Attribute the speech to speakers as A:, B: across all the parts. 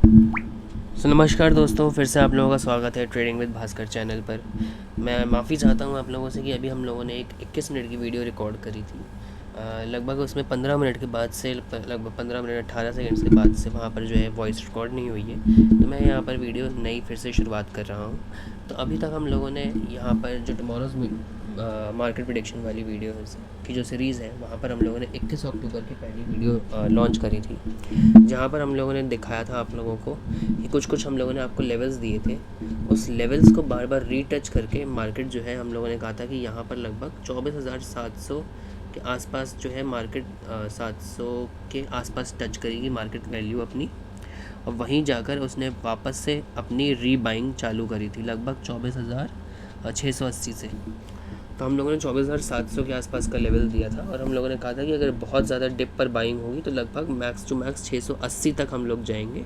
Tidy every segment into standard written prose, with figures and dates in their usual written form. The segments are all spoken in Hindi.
A: नमस्कार दोस्तों, फिर से आप लोगों का स्वागत है ट्रेडिंग विद भास्कर चैनल पर। मैं माफ़ी चाहता हूँ आप लोगों से कि अभी हम लोगों ने एक 21 मिनट की वीडियो रिकॉर्ड करी थी। लगभग उसमें 15 मिनट के बाद से लगभग 15 मिनट 18 सेकंड्स के बाद से वहाँ पर जो है वॉइस रिकॉर्ड नहीं हुई है, तो मैं यहाँ पर वीडियो नई फिर से शुरुआत कर रहा हूँ। तो अभी तक हम लोगों ने यहाँ पर जो टुमारोज़ मार्केट प्रेडिक्शन वाली वीडियो की जो सीरीज़ है, वहाँ पर हम लोगों ने 21 अक्टूबर की पहली वीडियो लॉन्च करी थी, जहाँ पर हम लोगों ने दिखाया था आप लोगों को कि कुछ हम लोगों ने आपको लेवल्स दिए थे। उस लेवल्स को बार बार रीटच करके मार्केट जो है, हम लोगों ने कहा था कि यहाँ पर लगभग 24,700 के आसपास जो है मार्केट 700 के आसपास टच करेगी मार्केट वैल्यू अपनी, और वहीं जाकर उसने वापस से अपनी रीबाइंग चालू करी थी लगभग 24,680 से। तो हम लोगों ने 24,700 के आसपास का लेवल दिया था, और हम लोगों ने कहा था कि अगर बहुत ज़्यादा डिप पर बाइंग होगी तो लगभग मैक्स टू मैक्स 680 तक हम लोग जाएंगे,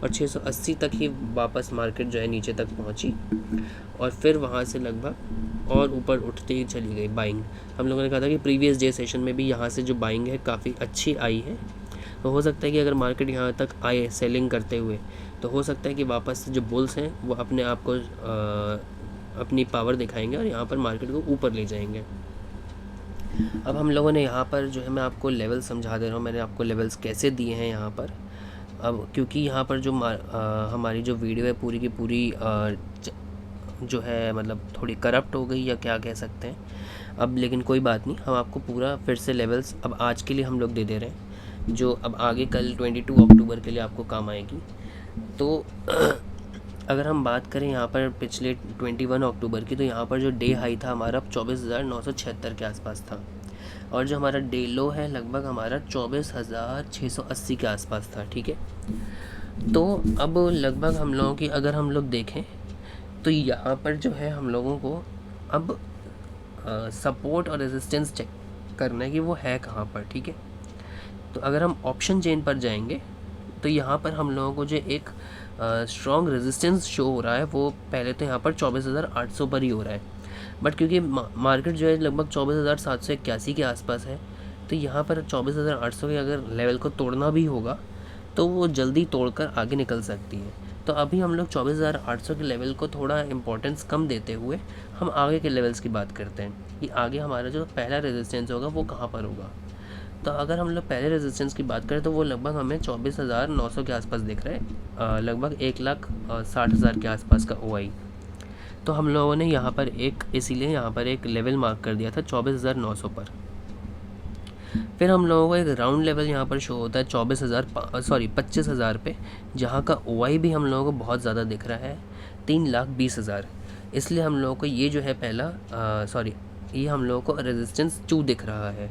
A: और 680 तक ही वापस मार्केट जो है नीचे तक पहुंची, और फिर वहां से लगभग और ऊपर उठते ही चली गई बाइंग। हम लोगों ने कहा था कि प्रीवियस डे सेशन में भी यहाँ से जो बाइंग है काफ़ी अच्छी आई है, तो हो सकता है कि अगर मार्केट यहाँ तक आए सेलिंग करते हुए, तो हो सकता है कि वापस से जो बुल्स हैं वो अपने आप को अपनी पावर दिखाएंगे और यहाँ पर मार्केट को ऊपर ले जाएंगे। अब हम लोगों ने यहाँ पर जो है, मैं आपको लेवल समझा दे रहा हूँ, मैंने आपको लेवल्स कैसे दिए हैं यहाँ पर। अब क्योंकि यहाँ पर जो हमारी जो वीडियो है पूरी की पूरी जो है मतलब थोड़ी करप्ट हो गई या क्या कह सकते हैं अब, लेकिन कोई बात नहीं, हम आपको पूरा फिर से लेवल्स अब आज के लिए हम लोग दे दे रहे हैं, जो अब आगे कल 22 अक्टूबर के लिए आपको काम आएगी। तो अगर हम बात करें यहाँ पर पिछले 21 अक्टूबर की, तो यहाँ पर जो डे हाई था हमारा 24,976 के आसपास था, और जो हमारा डे लो है लगभग हमारा 24,680 के आसपास था। ठीक है, तो अब लगभग हम लोगों की अगर हम लोग देखें तो यहाँ पर जो है हम लोगों को अब सपोर्ट और रेजिस्टेंस चेक करना है कि वो है कहाँ पर। ठीक है, तो अगर हम ऑप्शन चेन पर जाएंगे तो यहाँ पर हम लोगों को जो एक स्ट्रॉन्ग रेजिस्टेंस शो हो रहा है, वो पहले तो यहाँ पर 24,800 पर ही हो रहा है, बट क्योंकि मार्केट जो है लगभग 24,781 के आसपास है, तो यहाँ पर 24,800 के अगर लेवल को तोड़ना भी होगा तो वो जल्दी तोड़कर आगे निकल सकती है। तो अभी हम लोग 24,800 के लेवल को थोड़ा इम्पोर्टेंस कम देते हुए हम आगे के लेवल्स की बात करते हैं कि आगे हमारा जो पहला रेजिस्टेंस होगा वो कहाँ पर होगा। तो अगर हम लोग पहले रेजिस्टेंस की बात करें तो वो लगभग हमें 24,900 के आसपास दिख रहा है, लगभग 1,60,000 के आसपास का OI। तो हम लोगों ने यहाँ पर इसीलिए यहाँ पर एक लेवल मार्क कर दिया था 24,900 पर। फिर हम लोगों को एक राउंड लेवल यहाँ पर शो होता है 25,000 पे, जहाँ का OI भी हम लोगों को बहुत ज़्यादा दिख रहा है 3,20,000। इसलिए हम लोगों को ये जो है ये हम लोगों को रेजिस्टेंस 2 दिख रहा है।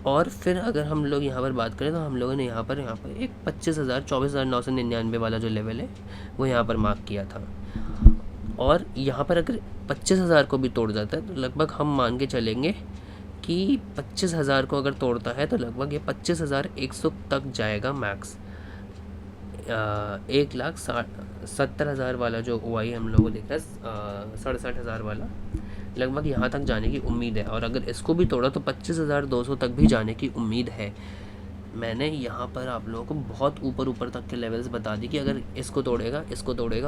A: और फिर अगर हम लोग यहाँ पर बात करें तो हम लोगों ने यहाँ पर एक 24,999 वाला जो लेवल है वो यहाँ पर मार्क किया था, और यहाँ पर अगर 25,000 को भी तोड़ जाता है तो लगभग हम मान के चलेंगे कि 25,000 को अगर तोड़ता है तो लगभग ये 25,100 तक जाएगा मैक्स। 1,70,000 वाला जो OI हम लोगों को दिख रहा है 67,000 वाला, लगभग यहाँ तक जाने की उम्मीद है, और अगर इसको भी तोड़ा तो 25,200 तक भी जाने की उम्मीद है। मैंने यहाँ पर आप लोगों को बहुत ऊपर तक के लेवल्स बता दी कि अगर इसको तोड़ेगा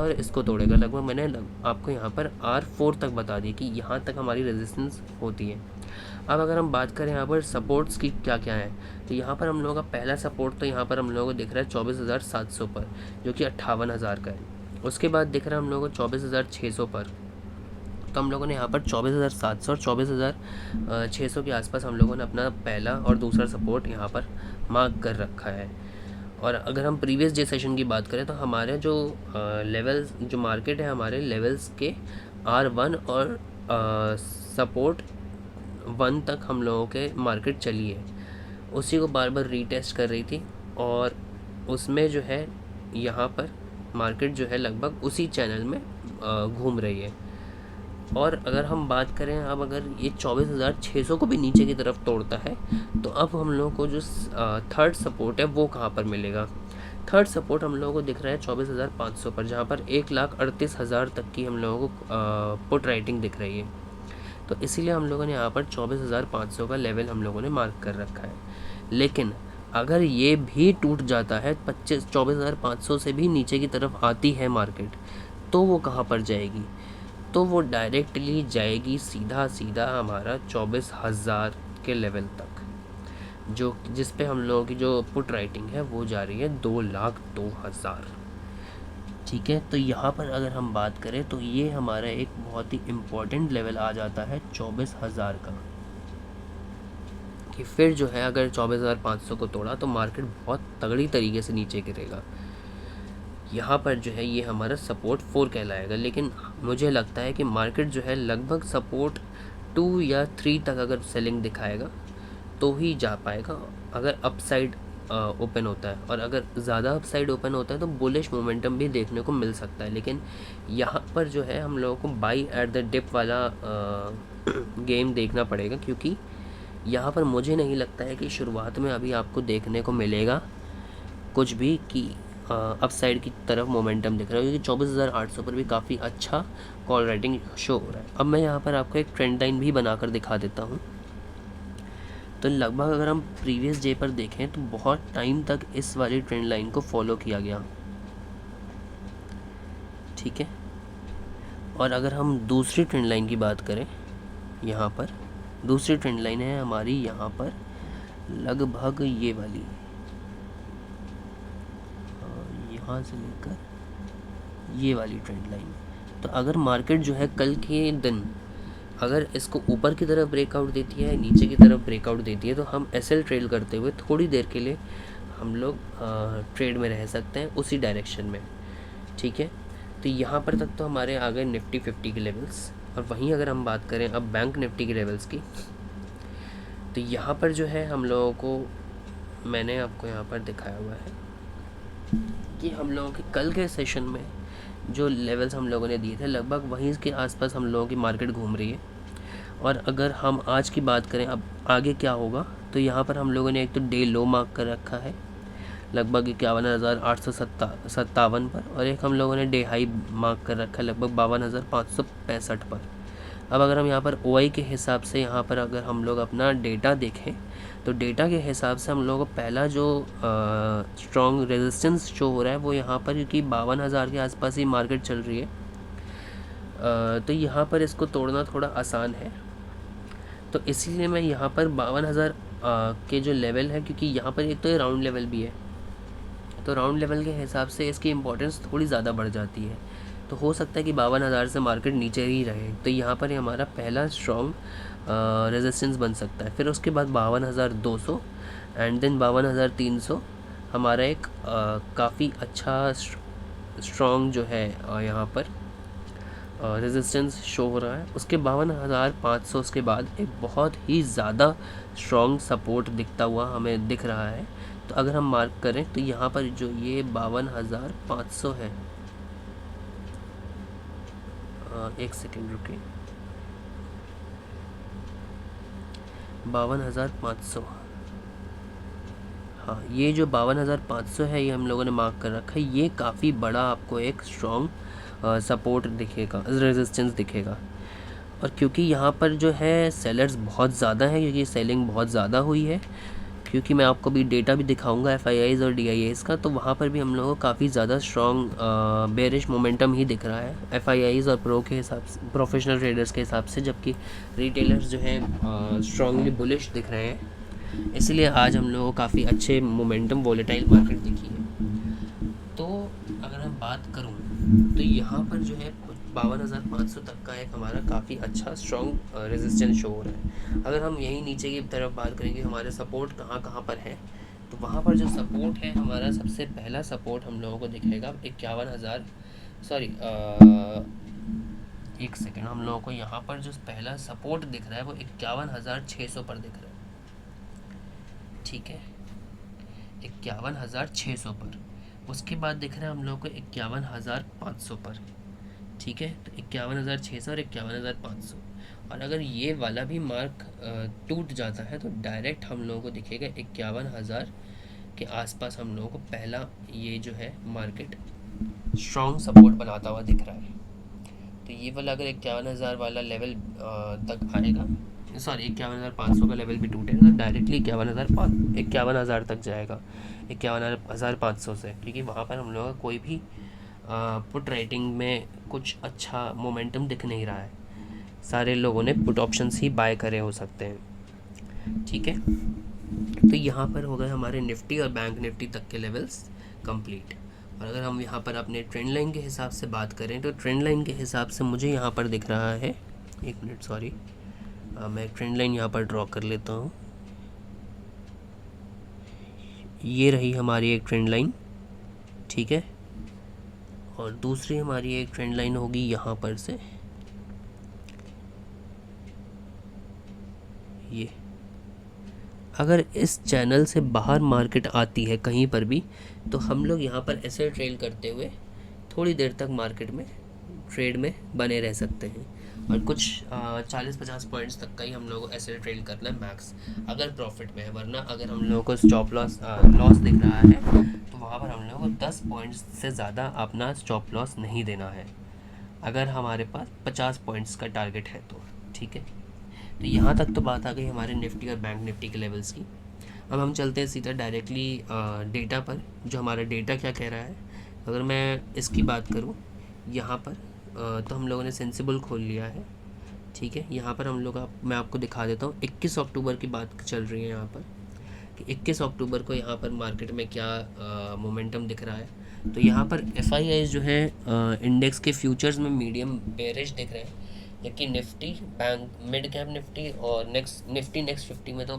A: और इसको तोड़ेगा, लगभग मैंने आपको यहाँ पर R4 तक बता दी कि यहाँ तक हमारी रेजिस्टेंस होती है। अब अगर हम बात करें यहाँ पर सपोर्ट्स की क्या क्या है, तो यहाँ पर हम लोगों का पहला सपोर्ट तो यहाँ पर हम लोगों को दिख रहा है 24,700 पर, जो कि 58,000 का है। उसके बाद दिख रहा है हम लोगों को 24,600 पर, तो हम लोगों ने यहाँ पर 24,700 और 24,600 के आसपास हम लोगों ने अपना पहला और दूसरा सपोर्ट यहाँ पर मार्क कर रखा है। और अगर हम प्रीवियस डे सेशन की बात करें तो हमारे जो लेवल्स जो मार्केट है, हमारे लेवल्स के R1 और सपोर्ट 1 तक हम लोगों के मार्केट चली है, उसी को बार बार रीटेस्ट कर रही थी, और उसमें जो है यहाँ पर मार्केट जो है लगभग उसी चैनल में घूम रही है। और अगर हम बात करें अब अगर ये 24,600 को भी नीचे की तरफ तोड़ता है तो अब हम लोगों को जो थर्ड सपोर्ट है वो कहाँ पर मिलेगा। थर्ड सपोर्ट हम लोगों को दिख रहा है 24,500 पर, जहाँ पर 1,38,000 तक की हम लोगों को पुट राइटिंग दिख रही है। तो इसीलिए हम लोगों ने यहाँ पर 24,500 का लेवल हम लोगों ने मार्क कर रखा है। लेकिन अगर ये भी टूट जाता है 24,500 से भी नीचे की तरफ आती है मार्केट, तो वो कहाँ पर जाएगी? तो वो डायरेक्टली जाएगी सीधा सीधा हमारा 24,000 के लेवल तक, जो जिस पे हम लोगों की जो पुट राइटिंग है वो जा रही है 2,02,000। ठीक है, तो यहाँ पर अगर हम बात करें तो ये हमारा एक बहुत ही इम्पोर्टेंट लेवल आ जाता है 24,000 का, कि फिर जो है अगर 24,500 को तोड़ा तो मार्केट बहुत तगड़ी तरीके से नीचे गिरेगा। यहाँ पर जो है ये हमारा सपोर्ट 4 कहलाएगा, लेकिन मुझे लगता है कि मार्केट जो है लगभग सपोर्ट 2 या 3 तक अगर सेलिंग दिखाएगा तो ही जा पाएगा, अगर अपसाइड ओपन होता है। और अगर ज़्यादा अपसाइड ओपन होता है तो बुलिश मोमेंटम भी देखने को मिल सकता है। लेकिन यहाँ पर जो है हम लोगों को बाई एट द डिप वाला गेम देखना पड़ेगा, क्योंकि यहाँ पर मुझे नहीं लगता है कि शुरुआत में अभी आपको देखने को मिलेगा कुछ भी कि अपसाइड की तरफ मोमेंटम दिख रहा है, क्योंकि 24,800 पर भी काफ़ी अच्छा कॉल राइटिंग शो हो रहा है। अब मैं यहाँ पर आपको एक ट्रेंड लाइन भी बनाकर दिखा देता हूँ। तो लगभग अगर हम प्रीवियस डे पर देखें तो बहुत टाइम तक इस वाली ट्रेंड लाइन को फॉलो किया गया, ठीक है। और अगर हम दूसरी ट्रेंड लाइन की बात करें, यहाँ पर दूसरी ट्रेंड लाइन है हमारी यहाँ पर लगभग ये वाली, यहाँ से लेकर ये वाली ट्रेंड लाइन। तो अगर मार्केट जो है कल के दिन अगर इसको ऊपर की तरफ ब्रेकआउट देती है, नीचे की तरफ ब्रेकआउट देती है, तो हम एसएल ट्रेल करते हुए थोड़ी देर के लिए हम लोग ट्रेड में रह सकते हैं उसी डायरेक्शन में, ठीक है। तो यहाँ पर तक तो हमारे आ गए निफ्टी 50 के लेवल्स। और वहीं अगर हम बात करें अब बैंक निफ्टी के लेवल्स की, तो यहाँ पर जो है हम लोगों को मैंने आपको यहाँ पर दिखाया हुआ है कि हम लोगों के कल के सेशन में जो लेवल्स हम लोगों ने दिए थे लगभग वहीं के आसपास हम लोगों की मार्केट घूम रही है। और अगर हम आज की बात करें अब आगे क्या होगा, तो यहाँ पर हम लोगों ने एक तो डे लो मार्क कर रखा है लगभग 51,857 पर, और एक हम लोगों ने डे हाई मार्क कर रखा है लगभग 52,565 पर। अब अगर हम यहाँ पर ओआई के हिसाब से यहाँ पर अगर हम लोग अपना डेटा देखें, तो डेटा के हिसाब से हम लोगों को पहला जो स्ट्रॉन्ग रेजिस्टेंस शो हो रहा है वो यहाँ पर, क्योंकि 52,000 के आसपास ही मार्केट चल रही है, तो यहाँ पर इसको तोड़ना थोड़ा आसान है। तो इसीलिए मैं यहाँ पर 52,000 के जो लेवल है, क्योंकि यहाँ पर एक तो ये राउंड लेवल भी है, तो राउंड लेवल के हिसाब से इसकी इम्पोर्टेंस थोड़ी ज़्यादा बढ़ जाती है। तो हो सकता है कि 52,000 से मार्केट नीचे ही रहे, तो यहाँ पर हमारा पहला स्ट्रॉन्ग रेजिस्टेंस बन सकता है। फिर उसके बाद 52,200 एंड देन 52,300 हमारा एक काफ़ी अच्छा स्ट्रॉन्ग जो है यहाँ पर रेजिस्टेंस शो हो रहा है। उसके 52,500 उसके बाद एक बहुत ही ज़्यादा स्ट्रॉन्ग सपोर्ट दिखता हुआ हमें दिख रहा है। तो अगर हम मार्क करें तो यहाँ पर जो ये 52,500 है, एक सेकेंड रुकिए, 52,500, हाँ ये जो 52,500 है ये हम लोगों ने मार्क कर रखा है। ये काफ़ी बड़ा आपको एक स्ट्रॉन्ग सपोर्ट दिखेगा, रेजिस्टेंस दिखेगा। और क्योंकि यहाँ पर जो है सेलर्स बहुत ज़्यादा हैं, क्योंकि सेलिंग बहुत ज़्यादा हुई है, क्योंकि मैं आपको भी डेटा भी दिखाऊंगा एफआईआईज़ और डीआईआईज़ का, तो वहाँ पर भी हम लोगों को काफ़ी ज़्यादा स्ट्रॉन्ग बेरिश मोमेंटम ही दिख रहा है एफआईआईज़ और प्रो के हिसाब से, प्रोफेशनल ट्रेडर्स के हिसाब से, जबकि रिटेलर्स जो हैं स्ट्रॉन्गली बुलिश दिख रहे हैं। इसलिए आज हम लोगों को काफ़ी अच्छे मोमेंटम वोलेटाइल मार्केट दिखी है। तो अगर हम बात करूँ तो यहाँ पर जो है 52,500 तक का एक हमारा काफ़ी अच्छा स्ट्रॉन्ग रेजिस्टेंस शो हो रहा है। अगर हम यहीं नीचे की तरफ बात करेंगे हमारे सपोर्ट कहाँ कहाँ पर है, तो वहाँ पर जो सपोर्ट है हमारा सबसे पहला सपोर्ट हम लोगों को दिखेगा 51,000, सॉरी एक सेकेंड, हम लोगों को यहाँ पर जो पहला सपोर्ट दिख रहा है वो 51,600 पर दिख रहा है, ठीक है, 51,600 पर। उसके बाद दिख रहा है हम लोग को 51,500 पर, ठीक है। तो 51,600 और 51,500, और अगर ये वाला भी मार्क टूट जाता है तो डायरेक्ट हम लोगों को दिखेगा 51,000 के आसपास हम लोगों को पहला ये जो है मार्केट स्ट्रॉन्ग सपोर्ट बनाता हुआ दिख रहा है। तो ये वाला अगर 51,000 वाला लेवल तक आएगा सॉरी 51,500 का लेवल भी टूटेगा तो डायरेक्टली 51,000 तक जाएगा, 51,500 से, क्योंकि वहाँ पर हम लोगों का कोई भी पुट राइटिंग में कुछ अच्छा मोमेंटम दिख नहीं रहा है। सारे लोगों ने पुट ऑप्शंस ही बाय करे हो सकते हैं, ठीक है। तो यहाँ पर हो गए हमारे निफ्टी और बैंक निफ्टी तक के लेवल्स कंप्लीट। और अगर हम यहाँ पर अपने ट्रेंड लाइन के हिसाब से बात करें तो ट्रेंड लाइन के हिसाब से मुझे यहाँ पर दिख रहा है, एक मिनट सॉरी, मैं ट्रेंड लाइन यहाँ पर ड्रॉ कर लेता हूँ। ये रही हमारी एक ट्रेंड लाइन, ठीक है, और दूसरी हमारी एक ट्रेंड लाइन होगी यहाँ पर से, ये। अगर इस चैनल से बाहर मार्केट आती है कहीं पर भी तो हम लोग यहाँ पर ऐसे ट्रेल करते हुए थोड़ी देर तक मार्केट में ट्रेड में बने रह सकते हैं, और कुछ 40-50 पॉइंट्स तक का ही हम लोगों को ऐसे ट्रेड करना है मैक्स, अगर प्रॉफिट में है। वरना अगर हम लोगों को स्टॉप लॉस दिख रहा है तो वहाँ पर हम लोगों को 10 पॉइंट्स से ज़्यादा अपना स्टॉप लॉस नहीं देना है, अगर हमारे पास 50 पॉइंट्स का टारगेट है तो, ठीक है। तो यहाँ तक तो बात आ गई हमारे निफ्टी और बैंक निफ्टी के लेवल्स की। अब हम चलते हैं सीधा डायरेक्टली डेटा पर, जो हमारा डेटा क्या कह रहा है। अगर मैं इसकी बात करूँ यहाँ पर तो हम लोगों ने सेंसिबल खोल लिया है, ठीक है। यहाँ पर हम लोग मैं आपको दिखा देता हूँ 21 अक्टूबर की बात चल रही है यहाँ पर, कि 21 अक्टूबर को यहाँ पर मार्केट में क्या मोमेंटम दिख रहा है। तो यहाँ पर FIIs जो है इंडेक्स के फ्यूचर्स में मीडियम बेरिश दिख रहे हैं, जबकि Nifty bank mid cap Nifty और निफ्टी नेक्स्ट 50 में तो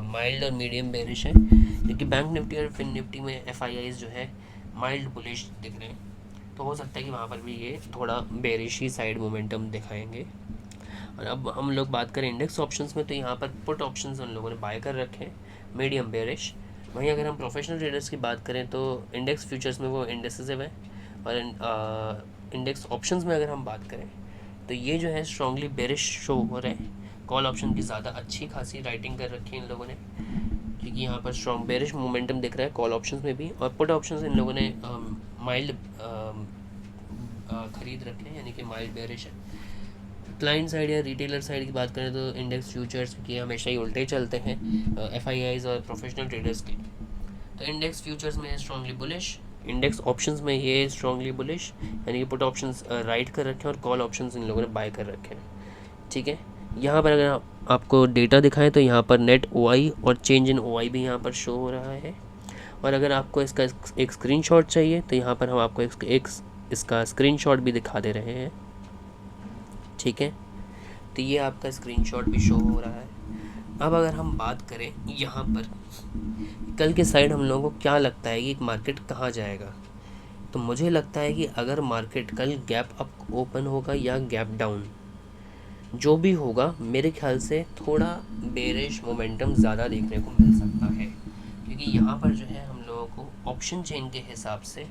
A: माइल्ड और मीडियम बेरिश है, जबकि बैंक निफ्टी और फिन निफ्टी में FIIs जो है माइल्ड बुलिश दिख रहे हैं। तो हो सकता है कि वहाँ पर भी ये थोड़ा बेरिश ही साइड मोमेंटम दिखाएंगे। और अब हम लोग बात करें इंडेक्स ऑप्शंस में, तो यहाँ पर पुट ऑप्शंस उन लोगों ने बाय कर रखे हैं मीडियम बेरिश। वहीं अगर हम प्रोफेशनल ट्रेडर्स की बात करें तो इंडेक्स फ्यूचर्स में वो इंडेसिसिव है, और इंडेक्स ऑप्शंस में अगर हम बात करें तो ये जो है स्ट्रांगली बेरिश शो हो रहे हैं। कॉल ऑप्शन की ज़्यादा अच्छी खासी राइटिंग कर रखी है इन लोगों ने, क्योंकि यहाँ पर स्ट्रॉन्ग बेरिश मोमेंटम दिख रहा है कॉल ऑप्शंस में भी, और पुट ऑप्शंस इन लोगों ने माइल्ड खरीद रखे हैं, यानी कि माइल्ड बेरिश है। क्लाइंट साइड या रिटेलर साइड की बात करें तो इंडेक्स फ्यूचर्स के हमेशा ही उल्टे चलते हैं FIIs और प्रोफेशनल ट्रेडर्स के। तो इंडेक्स फ्यूचर्स में स्ट्रांगली बुलिश, इंडेक्स ऑप्शंस में ये स्ट्रांगली बुलिश, यानी कि पुट ऑप्शंस राइट कर रखे हैं और कॉल ऑप्शंस इन लोगों ने बाय कर रखे हैं, ठीक है। यहाँ पर अगर आपको डेटा दिखाएं तो यहाँ पर नेट OI और चेंज इन OI भी यहाँ पर शो हो रहा है। और अगर आपको इसका एक स्क्रीनशॉट चाहिए तो यहाँ पर हम आपको इसका स्क्रीनशॉट भी दिखा दे रहे हैं, ठीक है। तो ये आपका स्क्रीनशॉट भी शो हो रहा है। अब अगर हम बात करें यहाँ पर कल के साइड हम लोगों को क्या लगता है कि मार्केट कहाँ जाएगा, तो मुझे लगता है कि अगर मार्केट कल गैप अप ओपन होगा या गैप डाउन जो भी होगा, मेरे ख्याल से थोड़ा बेरिश मोमेंटम ज़्यादा देखने को मिल सकता है, क्योंकि यहाँ पर जो है हम लोगों को ऑप्शन चेन के हिसाब से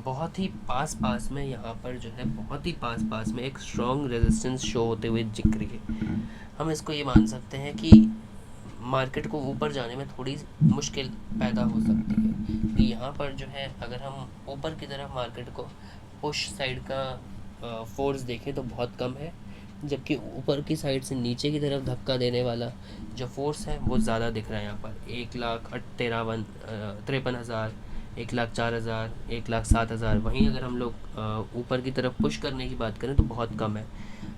A: बहुत ही पास में यहाँ पर जो है बहुत ही पास में एक स्ट्रॉन्ग रेजिस्टेंस शो होते हुए दिख रही है। हम इसको ये मान सकते हैं कि मार्केट को ऊपर जाने में थोड़ी मुश्किल पैदा हो सकती है, कि यहाँ पर जो है अगर हम ऊपर की तरफ मार्केट को पुश साइड का फोर्स देखें तो बहुत कम है, जबकि ऊपर की साइड से नीचे की तरफ धक्का देने वाला जो फोर्स है वो ज़्यादा दिख रहा है। यहाँ पर 1,53,000, 1,04,000, 1,07,000। वहीं अगर हम लोग ऊपर की तरफ पुश करने की बात करें तो बहुत कम है,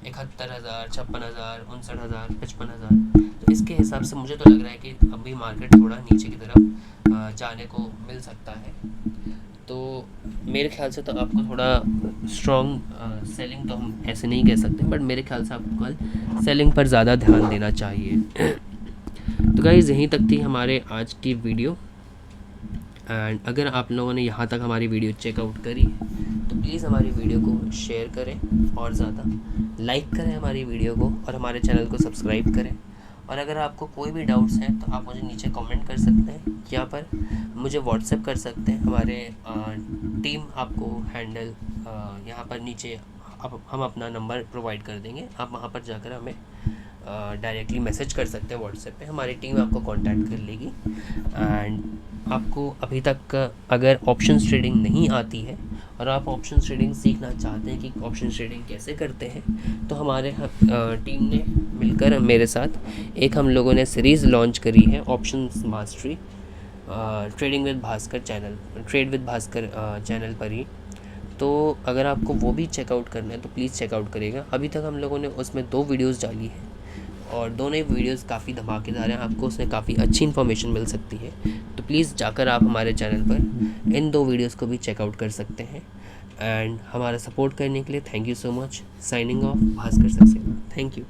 A: 71,000, 56,000, 59,000, 55,000। तो इसके हिसाब से मुझे तो लग रहा है कि अभी मार्केट थोड़ा नीचे की तरफ जाने को मिल सकता है। तो मेरे ख्याल से तो आपको थोड़ा स्ट्रॉन्ग सेलिंग तो हम ऐसे नहीं कह सकते, बट मेरे ख्याल से आपको कल सेलिंग पर ज़्यादा ध्यान देना चाहिए। तो गाइस यहीं तक थी हमारे आज की वीडियो, एंड अगर आप लोगों ने यहाँ तक हमारी वीडियो चेकआउट करी तो प्लीज़ हमारी वीडियो को शेयर करें और ज़्यादा लाइक करें हमारी वीडियो को, और हमारे चैनल को सब्सक्राइब करें। और अगर आपको कोई भी डाउट्स हैं तो आप मुझे नीचे कमेंट कर सकते हैं, यहाँ पर मुझे व्हाट्सएप कर सकते हैं। हमारे टीम आपको हैंडल यहाँ पर नीचे हम अपना नंबर प्रोवाइड कर देंगे, आप वहाँ पर जाकर हमें डायरेक्टली मैसेज कर सकते हैं व्हाट्सएप पे, हमारी टीम आपको कांटेक्ट कर लेगी। एंड आपको अभी तक अगर ऑप्शंस ट्रेडिंग नहीं आती है और आप ऑप्शन ट्रेडिंग सीखना चाहते हैं कि ऑप्शन ट्रेडिंग कैसे करते हैं, तो हमारे टीम ने मिलकर मेरे साथ एक हम लोगों ने सीरीज़ लॉन्च करी है option mastery, trade with Bhaskar channel पर ही। तो अगर आपको वो भी चेकआउट करना है तो प्लीज़ चेकआउट करिएगा। अभी तक हम लोगों ने उसमें 2 वीडियोस डाली हैं और दोनों ही वीडियोस काफ़ी धमाकेदार हैं, आपको उसमें काफ़ी अच्छी इन्फॉर्मेशन मिल सकती है। तो प्लीज़ जाकर आप हमारे चैनल पर इन 2 वीडियोस को भी चेकआउट कर सकते हैं। एंड हमारा सपोर्ट करने के लिए thank you so much. Signing off, Bhaskar Saxena. Thank you.